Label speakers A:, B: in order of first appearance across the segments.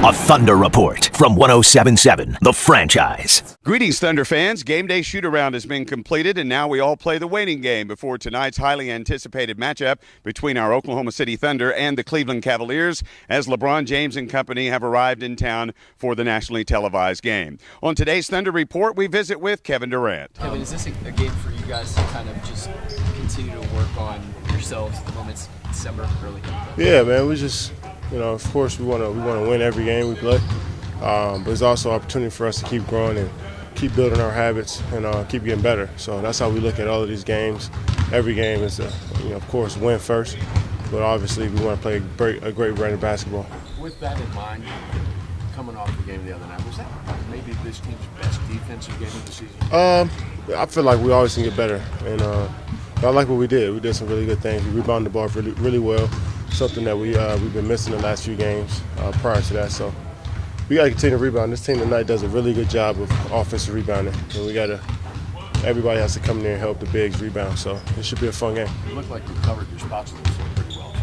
A: A Thunder Report from 1077 The Franchise.
B: Greetings, Thunder fans. Game day shoot-around has been completed, and now we all play the waiting game before tonight's highly anticipated matchup between our Oklahoma City Thunder and the Cleveland Cavaliers, as LeBron James and company have arrived in town for the nationally televised game. On today's Thunder Report, we visit with Kevin Durant.
C: Kevin, is this a game for you guys to kind of just continue to work on yourselves at the moments December, early?
D: Yeah, man, we just, of course we want to win every game we play, but it's also an opportunity for us to keep growing and keep building our habits and keep getting better. So that's how we look at all of these games. Every game is, of course, win first, but obviously we want to play a great brand of basketball.
E: With that in mind, coming off the game the other night, was that maybe this team's best defensive game of the season?
D: I feel like we always can get better, and I like what we did. We did some really good things. We rebounded the ball really well, something that we've been missing the last few games prior to that. So we got to continue to rebound. This team tonight does a really good job of offensive rebounding, and everybody has to come in there and help the bigs rebound. So it should be a fun game.
E: It looked like you covered your spots pretty well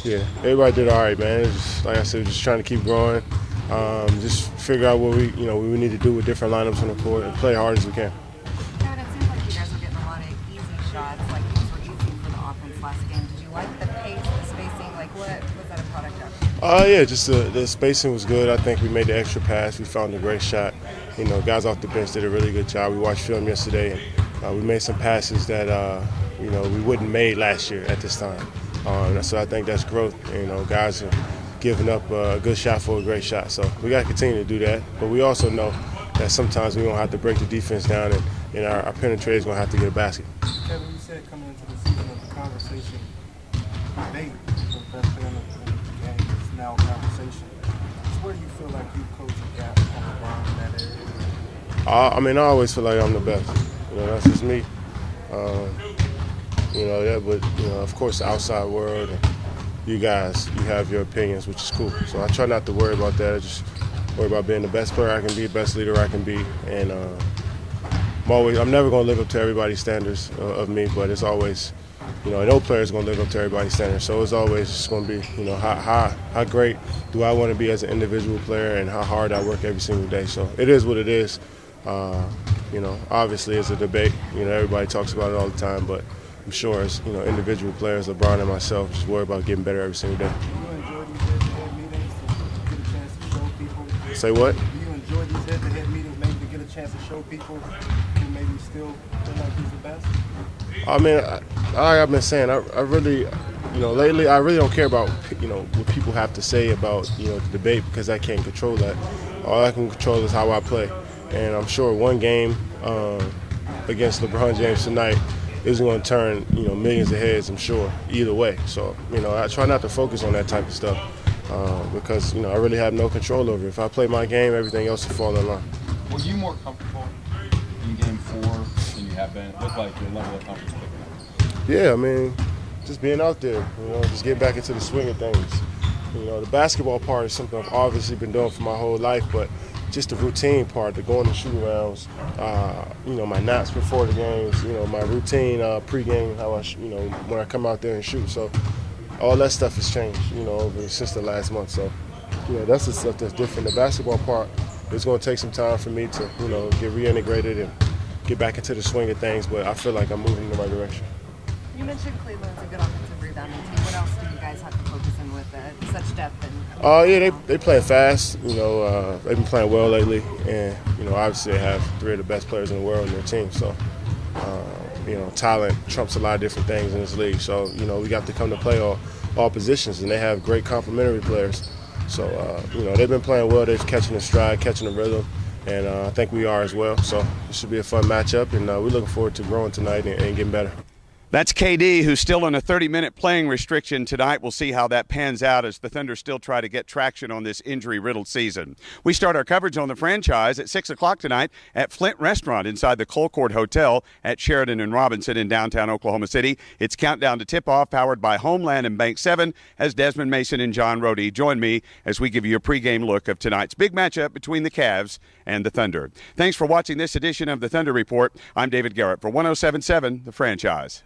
E: too.
D: Yeah, everybody did all right, man. Like I said, just trying to keep growing, just figure out what we need to do with different lineups on the court and play hard as we can.
F: Kevin, it seems like you guys were getting a lot of easy shots, like these were easy for the offense last game. Did you like the pace, the spacing? Like, what was that a product of?
D: Yeah, just the spacing was good. I think we made the extra pass. We found a great shot. Guys off the bench did a really good job. We watched film yesterday, and we made some passes that we wouldn't made last year at this time. So I think that's growth. Guys are giving up a good shot for a great shot. So we got to continue to do that. But we also know that sometimes we're going to have to break the defense down, and our penetrator is going to have to get a basket.
G: Kevin, you said coming into the season of the conversation, debate for the best player in the game is now a conversation. So where do you feel like you close the gap on LeBron in that area?
D: I always feel like I'm the best. That's just me. But of course, the outside world and you guys, you have your opinions, which is cool. So I try not to worry about that. I just worry about being the best player I can be, best leader I can be, and I'm never going to live up to everybody's standards of me, but it's always, no player is going to live up to everybody's standards. So it's always just going to be, how great do I want to be as an individual player and how hard I work every single day. So it is what it is. Obviously it's a debate. Everybody talks about it all the time, but I'm sure as individual players, LeBron and myself, just worry about getting better every single day.
G: Do you enjoy these head-to-head meetings to get a chance to show people?
D: Say what?
G: Do you enjoy these head-to-head meetings maybe to get a chance to show people who maybe still feel like he's the best?
D: Like I've been saying, I really, lately I really don't care about what people have to say about the debate, because I can't control that. All I can control is how I play, and I'm sure one game against LeBron James tonight isn't going to turn millions of heads, I'm sure, either way. So I try not to focus on that type of stuff because I really have no control over it. If I play my game, everything else will fall in line.
H: Were you more comfortable in Game 4 than you have been? It looked like your level of comfort was picking up.
D: Yeah, just being out there, just getting back into the swing of things. The basketball part is something I've obviously been doing for my whole life, but just the routine part, the going to shoot-arounds, my naps before the games, my routine pre-game, how I, when I come out there and shoot. So all that stuff has changed, since the last month. So, that's the stuff that's different. The basketball part is going to take some time for me to, get reintegrated and get back into the swing of things, but I feel like I'm moving in the right direction.
F: You mentioned Cleveland's a good offensive rebounding team. What else do you guys have to focus in with such depth?
D: They play fast. They've been playing well lately, and obviously they have three of the best players in the world in their team. So, talent trumps a lot of different things in this league. So, we got to come to play all positions, and they have great complementary players. So, they've been playing well. They're catching the stride, catching the rhythm, and I think we are as well. So, it should be a fun matchup, and we're looking forward to growing tonight and getting better.
B: That's KD, who's still on a 30-minute playing restriction tonight. We'll see how that pans out as the Thunder still try to get traction on this injury-riddled season. We start our coverage on the franchise at 6 o'clock tonight at Flint Restaurant inside the Colcord Hotel at Sheridan and Robinson in downtown Oklahoma City. It's Countdown to Tip-Off, powered by Homeland and Bank 7, as Desmond Mason and John Rohde join me as we give you a pregame look of tonight's big matchup between the Cavs and the Thunder. Thanks for watching this edition of the Thunder Report. I'm David Garrett for 1077 The Franchise.